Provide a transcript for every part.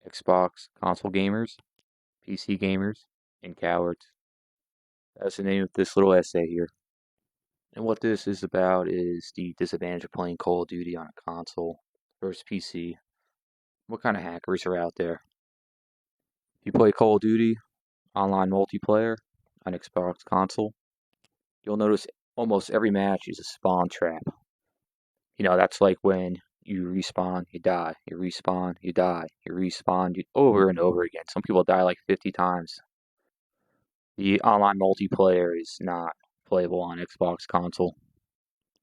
Xbox console gamers, PC gamers, and cowards. That's the name of this little essay here. And what this is about is the disadvantage of playing Call of Duty on a console versus PC. What kind of hackers are out there? If you play Call of Duty online multiplayer on Xbox console, you'll notice almost every match is a spawn trap. That's like when you respawn, you die, you respawn, you die, you respawn over and over again. Some people die like 50 times. The online multiplayer is not playable on Xbox console.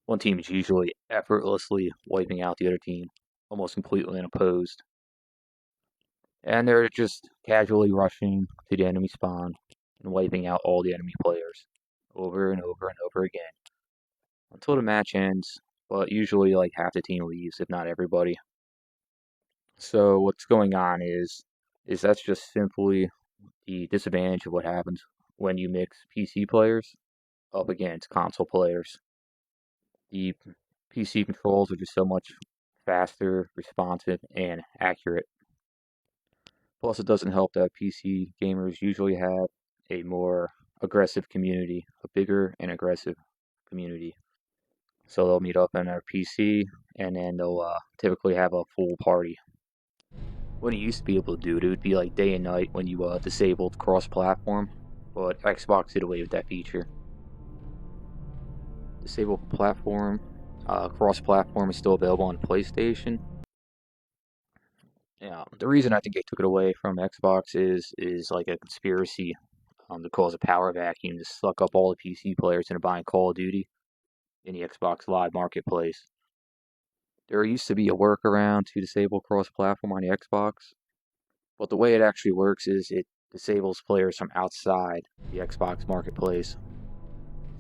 One team is usually effortlessly wiping out the other team, almost completely unopposed. And they're just casually rushing to the enemy spawn and wiping out all the enemy players over and over and over again until the match ends, but usually like half the team leaves, if not everybody. So what's going on is that's just simply the disadvantage of what happens when you mix PC players up against console players. The PC controls are just so much faster, responsive, and accurate. Plus, it doesn't help that PC gamers usually have a more aggressive community, a bigger and aggressive community. So they'll meet up on their PC, and then they'll typically have a full party. When you used to be able to do it, it would be like day and night when you disabled cross-platform, but Xbox did away with that feature. Disabled platform, cross-platform is still available on PlayStation. Yeah, the reason I think they took it away from Xbox is like a conspiracy to cause a power vacuum to suck up all the PC players into buying Call of Duty in the Xbox Live marketplace. There used to be a workaround to disable cross-platform on the Xbox, but the way it actually works is it disables players from outside the Xbox marketplace.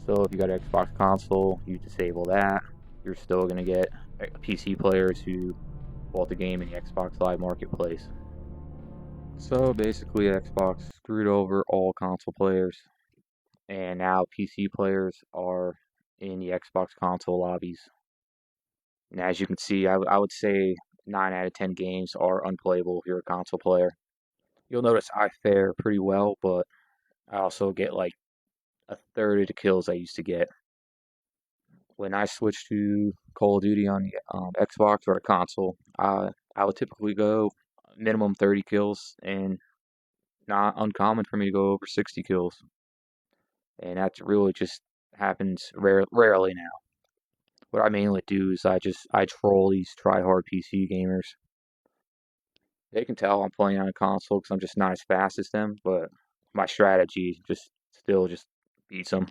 So if you got an Xbox console, you disable that, you're still going to get PC players who bought the game in the Xbox Live marketplace. So basically, Xbox screwed over all console players, and now PC players are in the Xbox console lobbies. And as you can see, I would say 9 out of 10 games are unplayable if you're a console player. You'll notice I fare pretty well, but I also get like a third of the kills I used to get. When I switched to Call of Duty on the Xbox or a console, I would typically go minimum 30 kills, and not uncommon for me to go over 60 kills. And that really just happens rarely now. What I mainly do is I troll these try-hard PC gamers. They can tell I'm playing on a console because I'm just not as fast as them, but my strategy still just beats them.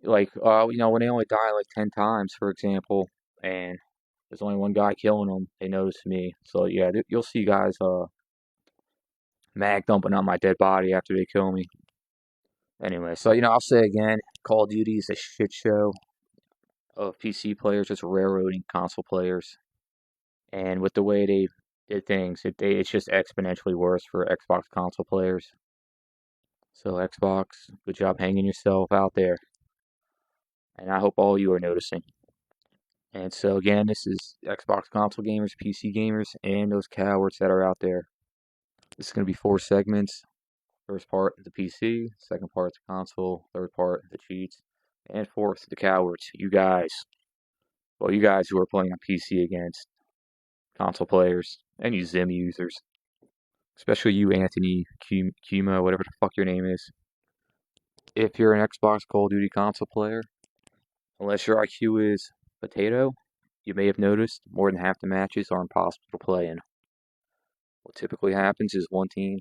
Like when they only die like 10 times, for example, and there's only one guy killing them, they notice me. So yeah, you'll see guys mag dumping on my dead body after they kill me. Anyway, so I'll say again, Call of Duty is a shit show of PC players just railroading console players. And with the way they did things, it's just exponentially worse for Xbox console players. So Xbox, good job hanging yourself out there. And I hope all you are noticing. And so again, this is Xbox console gamers, PC gamers, and those cowards that are out there. This is going to be 4 segments. First part, the PC. Second part, the console. Third part, the cheats. And fourth, the cowards. You guys. Well, you guys who are playing on PC against console players and you Zim users. Especially you, Anthony, Kuma, whatever the fuck your name is. If you're an Xbox Call of Duty console player, unless your IQ is potato, you may have noticed more than half the matches are impossible to play in. What typically happens is one team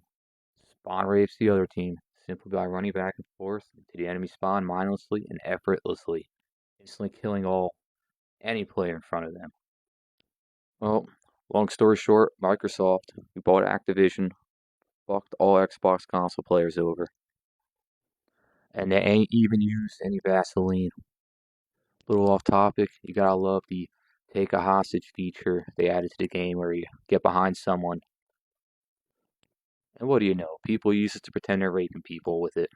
spawn rapes the other team simply by running back and forth to the enemy spawn mindlessly and effortlessly, instantly killing any player in front of them. Well, long story short, Microsoft, who bought Activision, fucked all Xbox console players over. And they ain't even used any Vaseline. Little off topic, you gotta love the take a hostage feature they added to the game where you get behind someone. And what do you know? People use it to pretend they're raping people with it.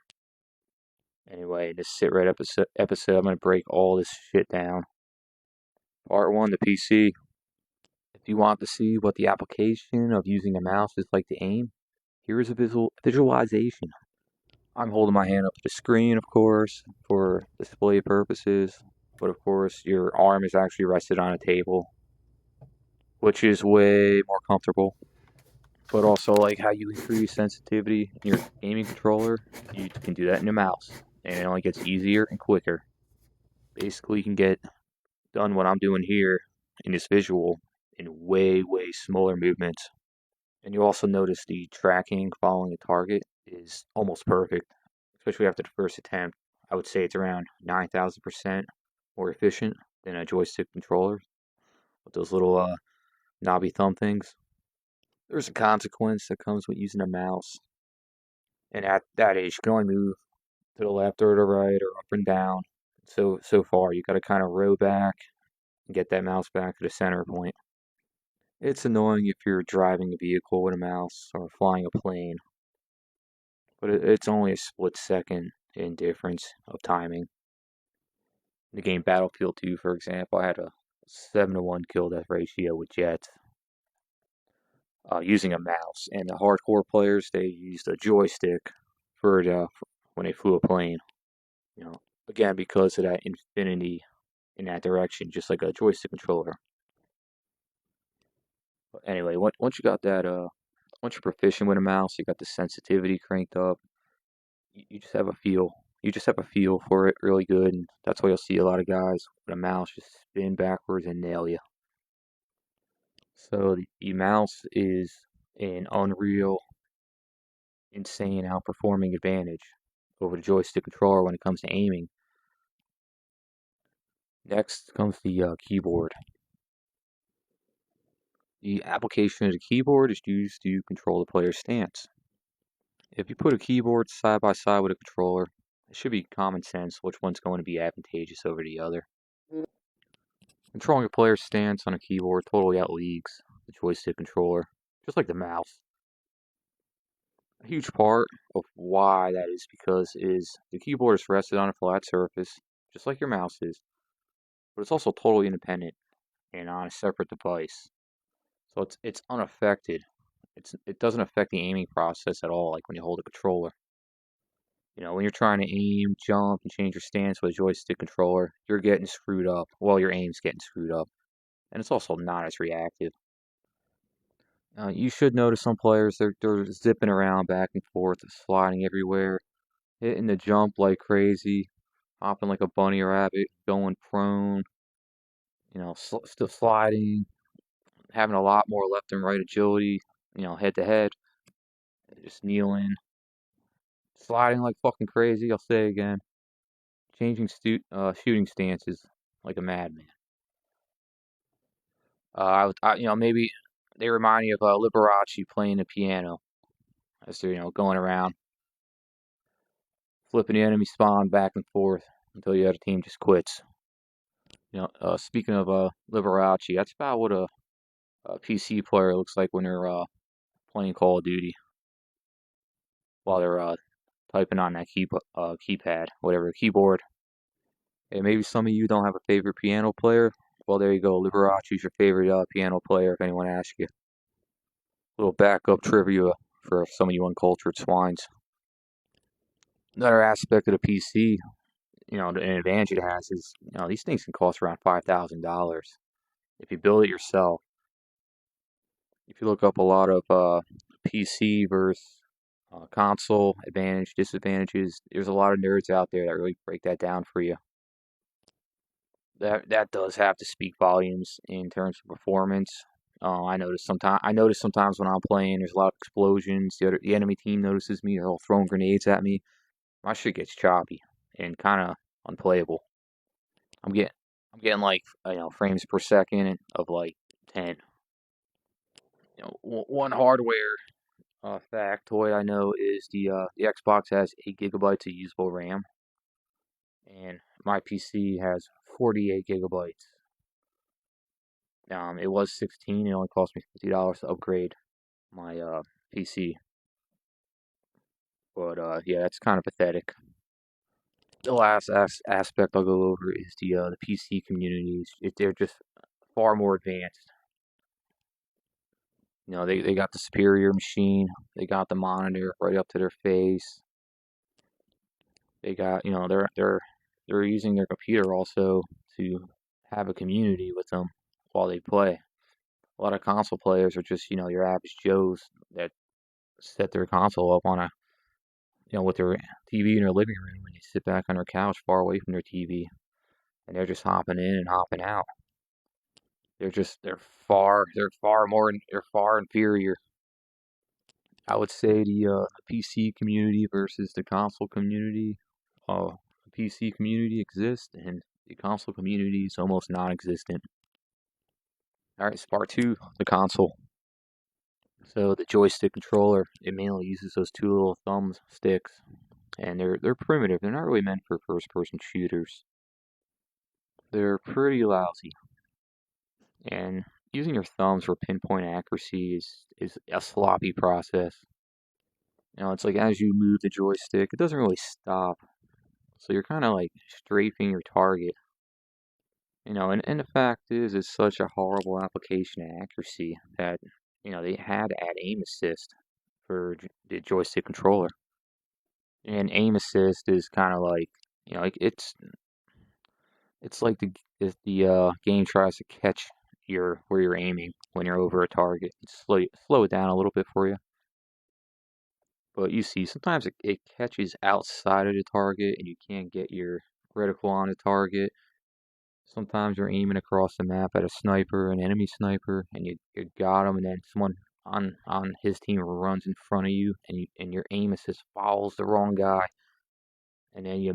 Anyway, this Sit Right episode, I'm going to break all this shit down. Part 1, the PC. If you want to see what the application of using a mouse is like to aim, here is a visualization. I'm holding my hand up to the screen, of course, for display purposes, but of course your arm is actually rested on a table, which is way more comfortable. But also, like how you increase sensitivity in your aiming controller, you can do that in a mouse, and it only gets easier and quicker. Basically, you can get done what I'm doing here in this visual in way, way smaller movements. And you also notice the tracking following a target is almost perfect, especially after the first attempt. I would say it's around 9,000% more efficient than a joystick controller with those little knobby thumb things. There's a consequence that comes with using a mouse. And at that age, you can only move to the left or the right or up and down. So far, you got to kind of row back and get that mouse back to the center point. It's annoying if you're driving a vehicle with a mouse or flying a plane, but it's only a split second in difference of timing. In the game Battlefield 2, for example, I had a 7-to-1 kill death ratio with jets using a mouse, and the hardcore players they used a joystick for when they flew a plane. You know, again because of that infinity in that direction, just like a joystick controller. But anyway, once you got that, once you're proficient with a mouse, you got the sensitivity cranked up. You just have a feel. You just have a feel for it really good, and that's why you'll see a lot of guys with a mouse just spin backwards and nail you. So the mouse is an unreal, insane, outperforming advantage over the joystick controller when it comes to aiming. Next comes the keyboard. The application of the keyboard is used to control the player's stance. If you put a keyboard side by side with a controller, it should be common sense which one's going to be advantageous over the other. Controlling a player's stance on a keyboard totally outleagues the joystick controller, just like the mouse. A huge part of why that is because the keyboard is rested on a flat surface, just like your mouse is, but it's also totally independent and on a separate device. So it's unaffected. It doesn't affect the aiming process at all, like when you hold a controller. You know, when you're trying to aim, jump, and change your stance with a joystick controller, you're getting screwed up. Well, your aim's getting screwed up. And it's also not as reactive. You should notice some players, they're zipping around back and forth, sliding everywhere, hitting the jump like crazy, hopping like a bunny rabbit, going prone, still sliding, having a lot more left and right agility, head to head, just kneeling, sliding like fucking crazy, I'll say again, changing shooting stances like a madman. Maybe they remind me of Liberace playing the piano as they're, going around, flipping the enemy spawn back and forth until the other team just quits. Speaking of Liberace, that's about what a PC player looks like when they're playing Call of Duty while they're typing on that keypad, whatever keyboard. And maybe some of you don't have a favorite piano player. Well, there you go. Liberace's your favorite piano player, if anyone asks you. Little backup trivia for some of you uncultured swines. Another aspect of the PC, an advantage it has is, these things can cost around $5,000 if you build it yourself. If you look up a lot of PC versus console advantage, disadvantages, there's a lot of nerds out there that really break that down for you. That does have to speak volumes in terms of performance. I notice sometimes when I'm playing, there's a lot of explosions. The enemy team notices me. They're all throwing grenades at me. My shit gets choppy and kind of unplayable. I'm getting like frames per second of like 10. One hardware factoid I know is the Xbox has 8 GB of usable RAM, and my PC has 48 GB. It was 16. It only cost me $50 to upgrade my PC. But yeah, that's kind of pathetic. The last aspect I'll go over is the PC communities. They're just far more advanced. You know, they got the superior machine. They got the monitor right up to their face. They got, you know, they're using their computer also to have a community with them while they play. A lot of console players are just, you know, your average Joes that set their console up on a, you know, with their TV in their living room, and they sit back on their couch far away from their TV, and they're just hopping in and hopping out. They're far inferior. I would say the PC community versus the console community. The PC community exists, and the console community is almost non-existent. All right, so part two, the console. So the joystick controller, it mainly uses those two little thumb sticks, and they're primitive. They're not really meant for first-person shooters. They're pretty lousy, and using your thumbs for pinpoint accuracy is a sloppy process. You know, it's like as you move the joystick, it doesn't really stop. So you're kind of like strafing your target. You know, and the fact is, it's such a horrible application of accuracy that, you know, they had to add aim assist for the joystick controller. And aim assist is kind of like, you know, like it's like if the game tries to catch where you're aiming when you're over a target. Slow it down a little bit for you. But you see, sometimes it catches outside of the target and you can't get your reticle on the target. Sometimes you're aiming across the map at a sniper, an enemy sniper, and you got him, and then someone on his team runs in front of you, and your aim assist follows the wrong guy, and then you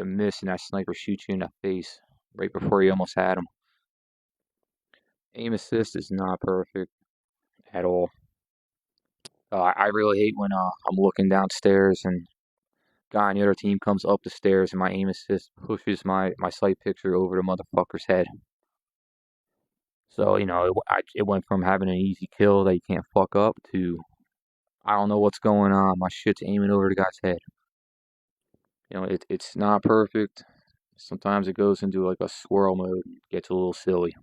miss, and that sniper shoots you in the face right before you almost had him. Aim assist is not perfect at all. I really hate when I'm looking downstairs and guy on the other team comes up the stairs and my aim assist pushes my sight picture over the motherfucker's head. So, you know, it went from having an easy kill that you can't fuck up to I don't know what's going on. My shit's aiming over the guy's head. You know, it's not perfect. Sometimes it goes into like a squirrel mode, gets a little silly.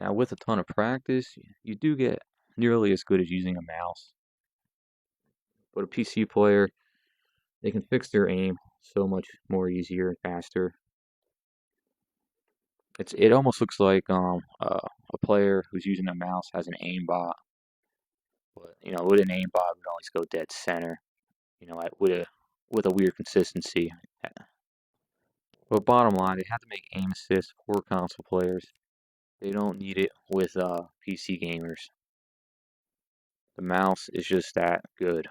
Now, with a ton of practice, you do get nearly as good as using a mouse. But a PC player, they can fix their aim so much more easier and faster. It almost looks like a player who's using a mouse has an aimbot. But you know, with an aimbot, we always go dead center. You know, with a weird consistency. But bottom line, they have to make aim assist for console players. They don't need it with PC gamers. The mouse is just that good.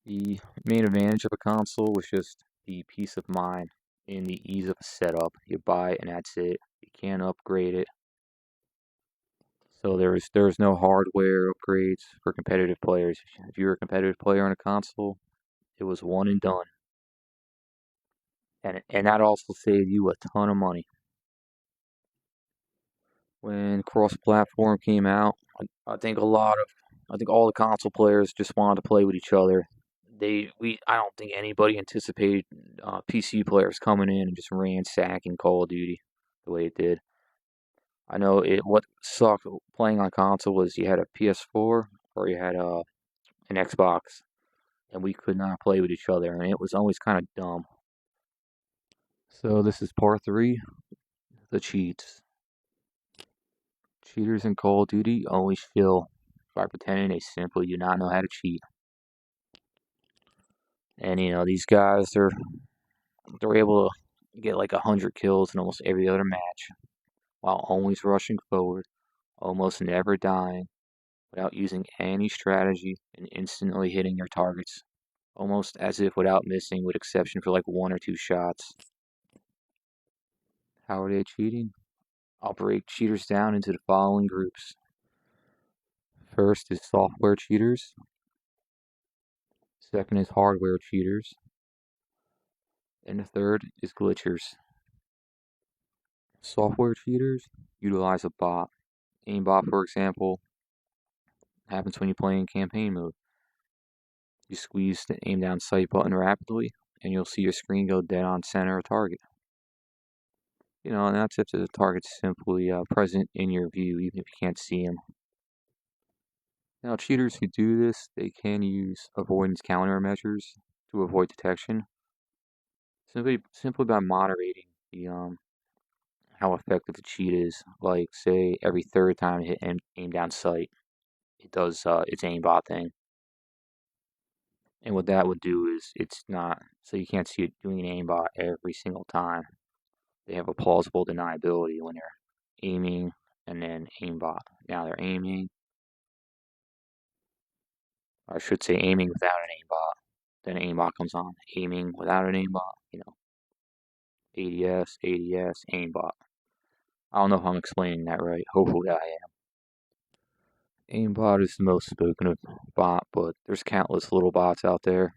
The main advantage of a console was just the peace of mind and the ease of the setup. You buy it and that's it. You can't upgrade it. So there's no hardware upgrades for competitive players. If you're a competitive player on a console, it was one and done. And that also saved you a ton of money. When cross-platform came out, I think I think all the console players just wanted to play with each other. I don't think anybody anticipated PC players coming in and just ransacking Call of Duty the way it did. I know what sucked playing on console was you had a PS4 or you had an Xbox, and we could not play with each other, and it was always kind of dumb. So this is part three, the cheats. Cheaters in Call of Duty always feel by pretending they simply do not know how to cheat. And you know, these guys they're able to get like 100 kills in almost every other match while always rushing forward, almost never dying, without using any strategy and instantly hitting their targets, almost as if without missing, with exception for like one or two shots. How are they cheating? I'll break cheaters down into the following groups. First is software cheaters. Second is hardware cheaters. And the third is glitchers. Software cheaters utilize a bot. Aimbot, for example, happens when you play in campaign mode. You squeeze the aim down sight button rapidly, and you'll see your screen go dead on center of target. And that's if the target's simply present in your view, even if you can't see him. Now, cheaters who do this, they can use avoidance countermeasures to avoid detection, simply by moderating the how effective the cheat is. Like, say, every third time you hit aim down sight, it does its aimbot thing. And what that would do is it's not, so you can't see it doing an aimbot every single time. They have a plausible deniability when they're aiming and then aimbot. Now they're aiming, or I should say aiming without an aimbot. Then aimbot comes on. Aiming without an aimbot, ADS, ADS, aimbot. I don't know if I'm explaining that right. Hopefully I am. Aimbot is the most spoken of bot, but there's countless little bots out there.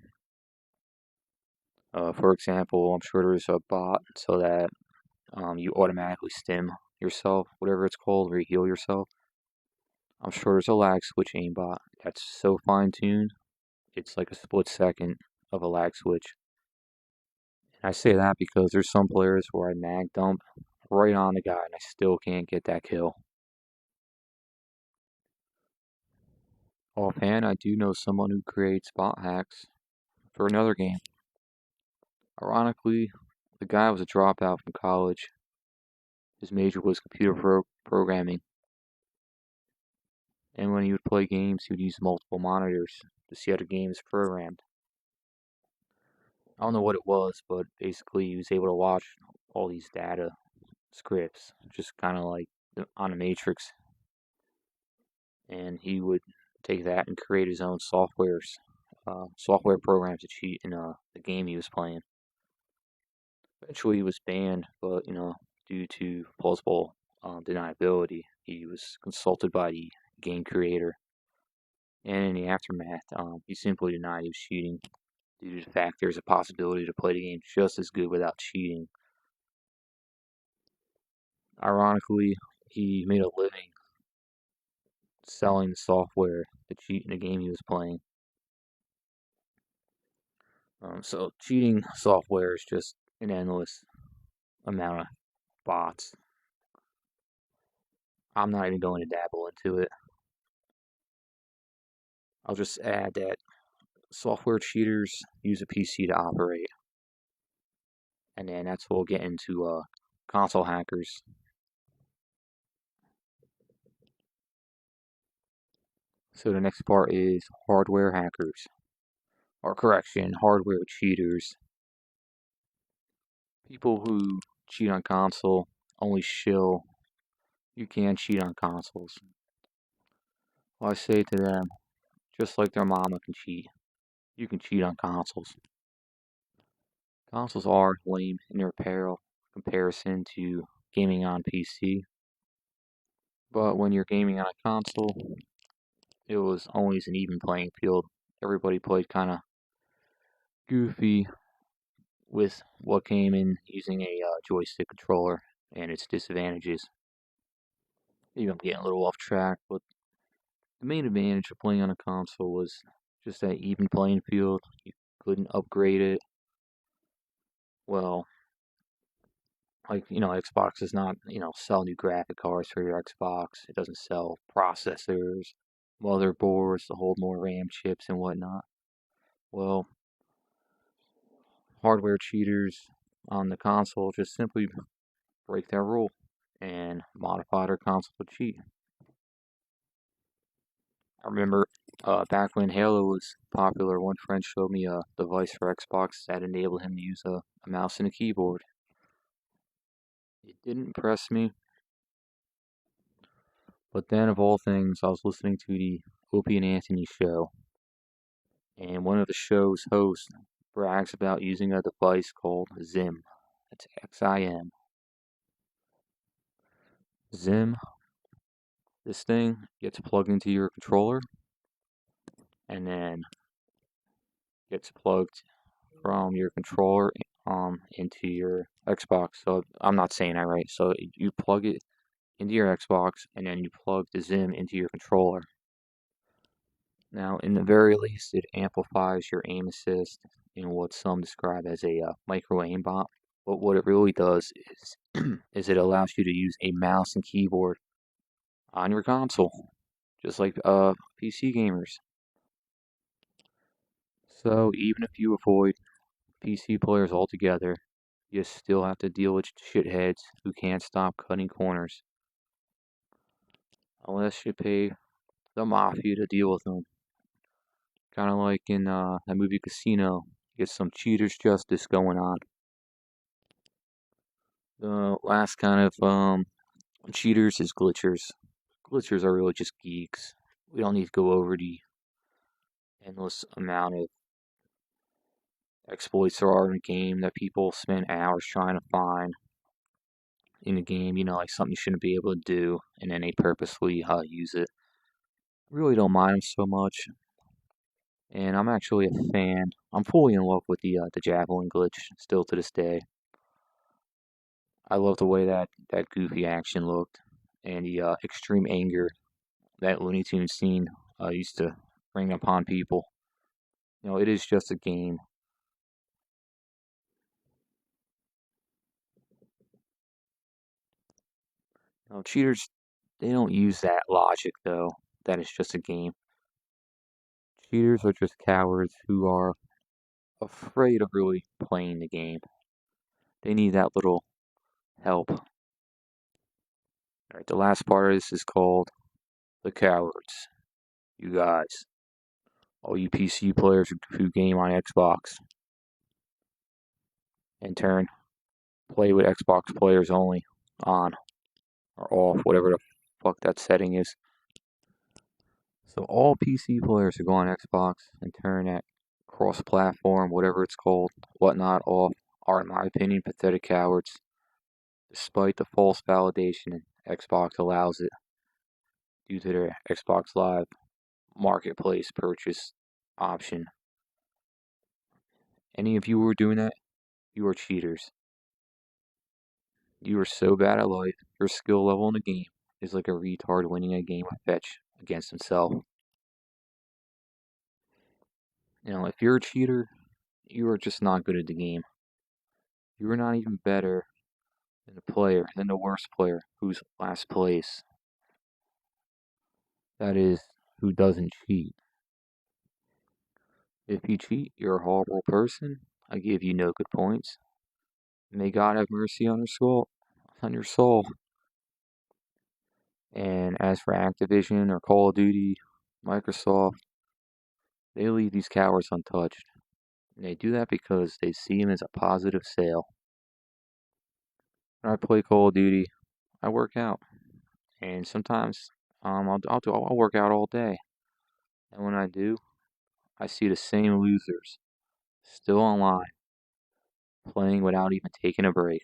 For example, I'm sure there's a bot so that you automatically stim yourself, whatever it's called, where you heal yourself. I'm sure there's a lag switch aimbot that's so fine-tuned, it's like a split second of a lag switch. And I say that because there's some players where I mag dump right on the guy and I still can't get that kill. Offhand, I do know someone who creates bot hacks for another game. Ironically, the guy was a dropout from college. His major was computer programming. And when he would play games, he would use multiple monitors to see how the game is programmed. I don't know what it was, but basically he was able to watch all these data scripts, just kind of like on a matrix. And he would take that and create his own software programs to cheat in the game he was playing. Eventually he was banned, but due to plausible deniability, he was consulted by the game creator. And in the aftermath, he simply denied he was cheating due to the fact there's a possibility to play the game just as good without cheating. Ironically, he made a living selling the software to cheat in the game he was playing. So cheating software is just an endless amount of bots. I'm not even going to dabble into it. I'll just add that software cheaters use a PC to operate. And then that's what we'll get into console hackers. So the next part is hardware hackers. Or correction, hardware cheaters. People who cheat on console only shill you can cheat on consoles. Well, I say to them, just like their mama can cheat, you can cheat on consoles. Consoles are lame in their apparel comparison to gaming on PC. But when you're gaming on a console, it was always an even playing field. Everybody played kind of goofy with what came in using a joystick controller and its disadvantages. Maybe I'm getting a little off track, but the main advantage of playing on a console was just that even playing field. You couldn't upgrade it. Well, like, Xbox does not, sell new graphic cards for your Xbox. It doesn't sell processors, motherboards to hold more RAM chips and whatnot. Well, hardware cheaters on the console just simply break that rule and modify their console to cheat. I remember back when Halo was popular, one friend showed me a device for Xbox that enabled him to use a mouse and a keyboard. It didn't impress me, but then of all things, I was listening to the Opie and Anthony show, and one of the show's hosts brags about using a device called Zim. That's Xim. Zim, this thing gets plugged into your controller and then gets plugged from your controller into your Xbox. So I'm not saying that right. So you plug it into your Xbox and then you plug the Zim into your controller. Now, in the very least, it amplifies your aim assist in what some describe as a micro aimbot, But what it really does is is it allows you to use a mouse and keyboard on your console, just like PC gamers. So even if you avoid PC players altogether, you still have to deal with shitheads who can't stop cutting corners unless you pay the mafia to deal with them. Kind of like in that movie Casino, get some cheaters justice going on. The last kind of cheaters is glitchers. Glitchers are really just geeks. We don't need to go over the endless amount of exploits there are in a game that people spend hours trying to find in the game. You know, like something you shouldn't be able to do, and then they purposely use it. I really don't mind them so much, and I'm actually a fan. I'm fully in love with the javelin glitch still to this day. I love the way that goofy action looked, and the extreme anger that Looney Tunes scene used to bring upon people. You know, it is just a game. You know, cheaters, they don't use that logic though. That it's just a game. Cheaters are just cowards who are afraid of really playing the game. They need that little help. Alright, the last part of this is called the cowards. You guys, all you PC players who game on Xbox, in turn, play with Xbox players only, on or off, whatever the fuck that setting is. So all PC players who go on Xbox and turn that cross-platform, whatever it's called, whatnot, off, are, in my opinion, pathetic cowards. Despite the false validation Xbox allows it due to their Xbox Live marketplace purchase option. Any of you who are doing that, you are cheaters. You are so bad at life, your skill level in the game is like a retard winning a game of fetch against himself. You know, if you're a cheater, you are just not good at the game. You are not even better than the worst player who's last place. That is, who doesn't cheat. If you cheat, you're a horrible person. I give you no good points. May God have mercy on your soul. And as for Activision or Call of Duty, Microsoft, they leave these cowards untouched. And they do that because they see them as a positive sale. When I play Call of Duty, I work out, and sometimes I'll work out all day. And when I do, I see the same losers still online, playing without even taking a break.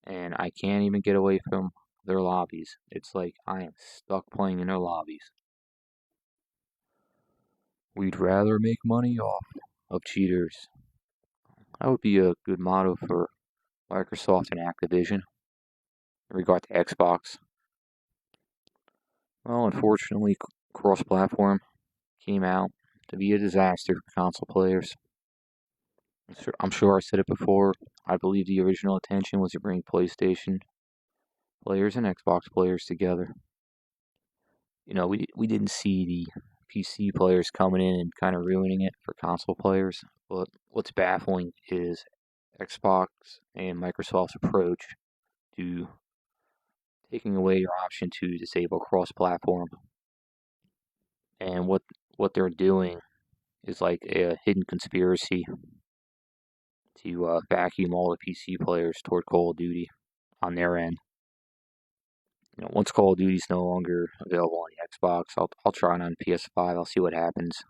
And I can't even get away from their lobbies. It's like I am stuck playing in their lobbies. We'd rather make money off of cheaters. That would be a good motto for Microsoft and Activision in regard to Xbox. Well, unfortunately, cross-platform came out to be a disaster for console players. I'm sure I said it before. I believe the original intention was to bring PlayStation players and Xbox players together. You know, we didn't see the PC players coming in and kind of ruining it for console players. But what's baffling is Xbox and Microsoft's approach to taking away your option to disable cross-platform. And what they're doing is like a hidden conspiracy to vacuum all the PC players toward Call of Duty on their end. You know, once Call of Duty's no longer available on the Xbox, I'll try it on PS5. I'll see what happens.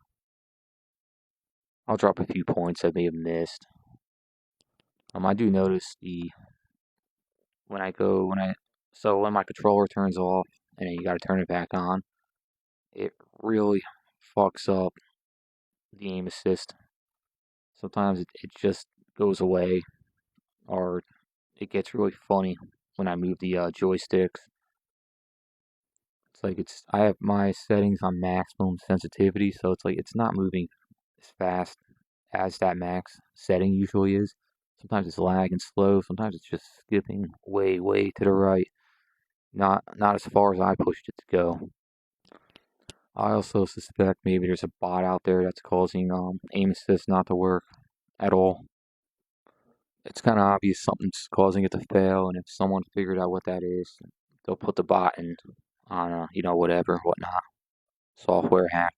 I'll drop a few points I may have missed. I do notice when my controller turns off and then you got to turn it back on, it really fucks up the aim assist. Sometimes it just goes away, or it gets really funny when I move the joysticks. It's like I have my settings on maximum sensitivity, so it's like it's not moving as fast as that max setting usually is. Sometimes it's lagging slow. Sometimes it's just skipping way, way to the right. Not as far as I pushed it to go. I also suspect maybe there's a bot out there that's causing aim assist not to work at all. It's kind of obvious something's causing it to fail, and if someone figured out what that is, they'll put the bot in on whatnot, software hack.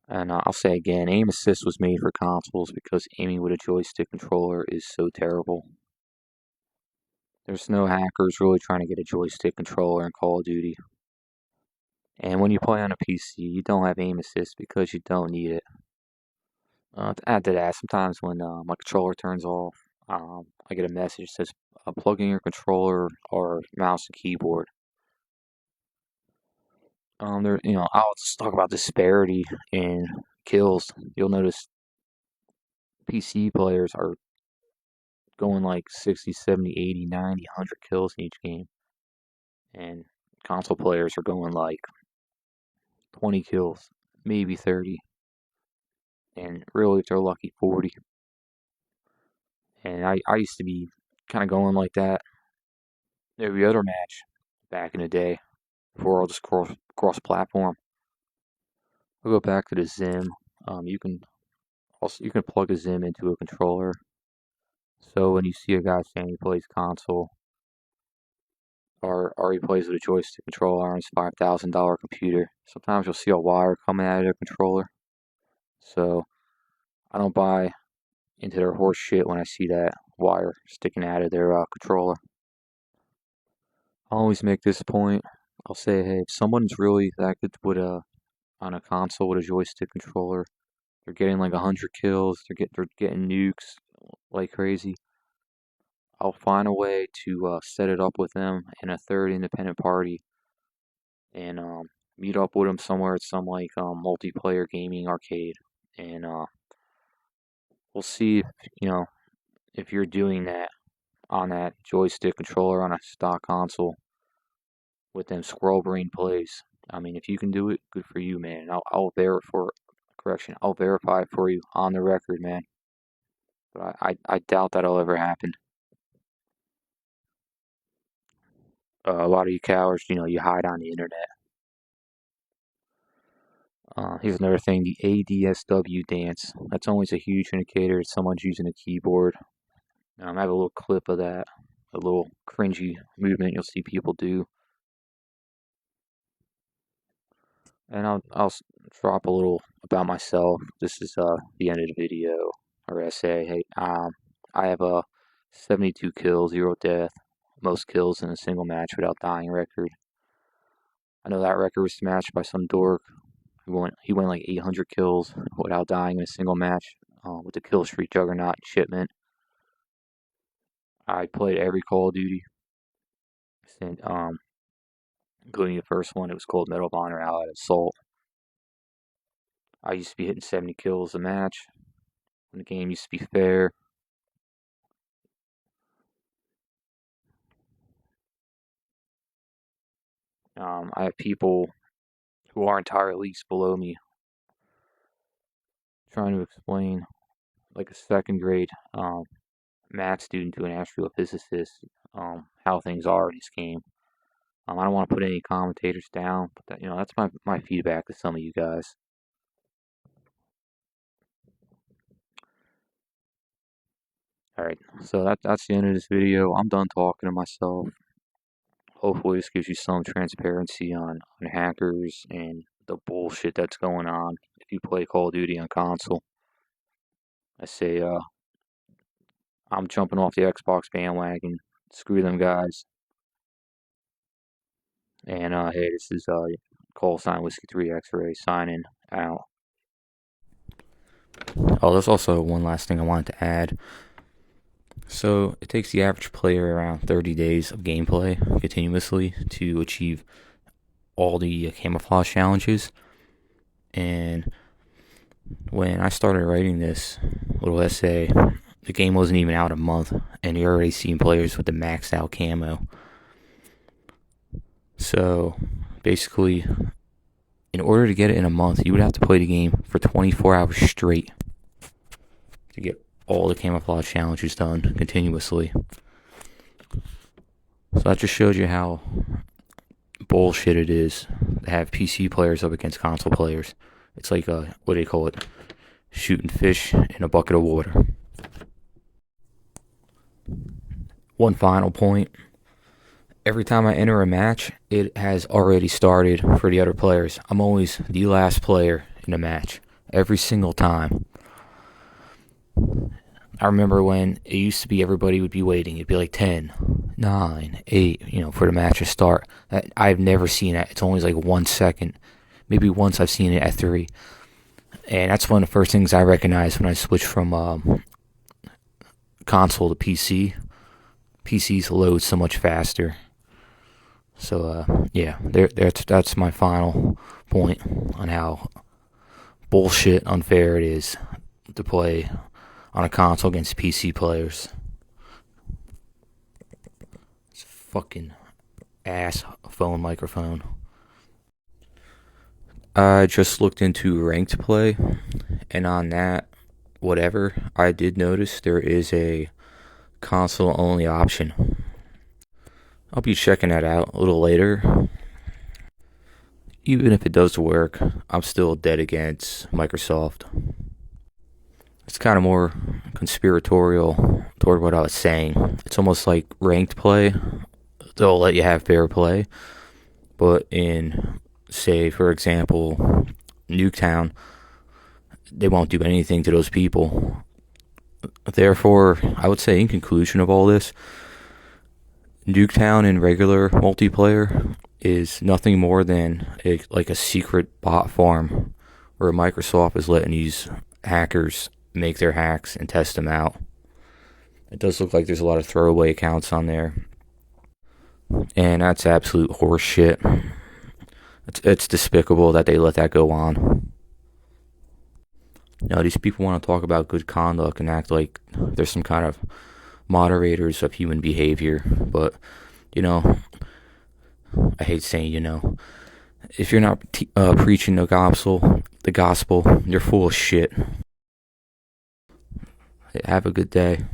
And I'll say again, aim assist was made for consoles because aiming with a joystick controller is so terrible. There's no hackers really trying to get a joystick controller in Call of Duty. And when you play on a PC, you don't have aim assist because you don't need it. To add to that, sometimes when my controller turns off, I get a message that says plug in your controller or mouse and keyboard. I'll just talk about disparity in kills. You'll notice PC players are going like 60, 70, 80, 90, 100 kills in each game. And console players are going like 20 kills, maybe 30. And really, if they're lucky, 40. And I used to be kind of going like that every other match back in the day before I'll just cross platform. We'll go back to the Zim. You can plug a Zim into a controller. So when you see a guy saying he plays console or he plays with a joystick controller on his $5,000 computer, sometimes you'll see a wire coming out of their controller. So I don't buy into their horse shit when I see that wire sticking out of their controller. I always make this point. I'll say, hey, if someone's really that good with on a console with a joystick controller, they're getting like 100 kills, they're getting nukes like crazy. I'll find a way to set it up with them and a third independent party, and meet up with them somewhere at some like multiplayer gaming arcade, and we'll see if if you're doing that on that joystick controller on a stock console with them scroll brain plays. I mean, if you can do it, good for you, man. I'll verify it for you on the record, man. But I doubt that'll ever happen. A lot of you cowards, you hide on the internet. Here's another thing, the ADSW dance. That's always a huge indicator that someone's using a keyboard. I have a little clip of that, a little cringy movement you'll see people do. And I'll drop a little about myself. This is the end of the video or essay. Hey, I have a 72 kills, 0 death, most kills in a single match without dying record. I know that record was smashed by some dork. He went like 800 kills without dying in a single match with the kill streak juggernaut shipment. I played every Call of Duty, including the first one. It was called Medal of Honor Allied Assault. I used to be hitting 70 kills a match when the game used to be fair. I have people who are entire leagues below me trying to explain, like a second grade math student to an astrophysicist, how things are in this game. I don't want to put any commentators down, but that's my feedback to some of you guys. Alright, so that's the end of this video. I'm done talking to myself. Hopefully this gives you some transparency on hackers and the bullshit that's going on if you play Call of Duty on console. I say, I'm jumping off the Xbox bandwagon. Screw them guys. And hey, this is call sign Whiskey 3 X-Ray signing out. Oh, there's also one last thing I wanted to add. So it takes the average player around 30 days of gameplay continuously to achieve all the camouflage challenges. And when I started writing this little essay, the game wasn't even out a month, and you're already seeing players with the maxed out camo. So basically, in order to get it in a month, you would have to play the game for 24 hours straight to get all the camouflage challenges done continuously. So that just shows you how bullshit it is to have PC players up against console players. It's like what do they call it? Shooting fish in a bucket of water. One final point. Every time I enter a match, it has already started for the other players. I'm always the last player in a match. Every single time. I remember when it used to be everybody would be waiting. It'd be like 10, 9, 8, for the match to start. I've never seen that. It's only like 1 second. Maybe once I've seen it at 3. And that's one of the first things I recognized when I switched from console to PC. PCs load so much faster. So, yeah, that's my final point on how bullshit unfair it is to play on a console against PC players. It's a fucking ass phone microphone. I just looked into ranked play, and on that, whatever, I did notice there is a console only option. I'll be checking that out a little later. Even if it does work, I'm still dead against Microsoft. It's kind of more conspiratorial toward what I was saying. It's almost like ranked play. They'll let you have fair play. But in, say, for example, Nuketown, they won't do anything to those people. Therefore, I would say in conclusion of all this, Nuketown in regular multiplayer is nothing more than a secret bot farm where Microsoft is letting these hackers make their hacks and test them out. It does look like there's a lot of throwaway accounts on there, and that's absolute horse shit. It's despicable that they let that go on. These people want to talk about good conduct and act like there's some kind of moderators of human behavior, but I hate saying if you're not preaching the gospel, you're full of shit. Have a good day.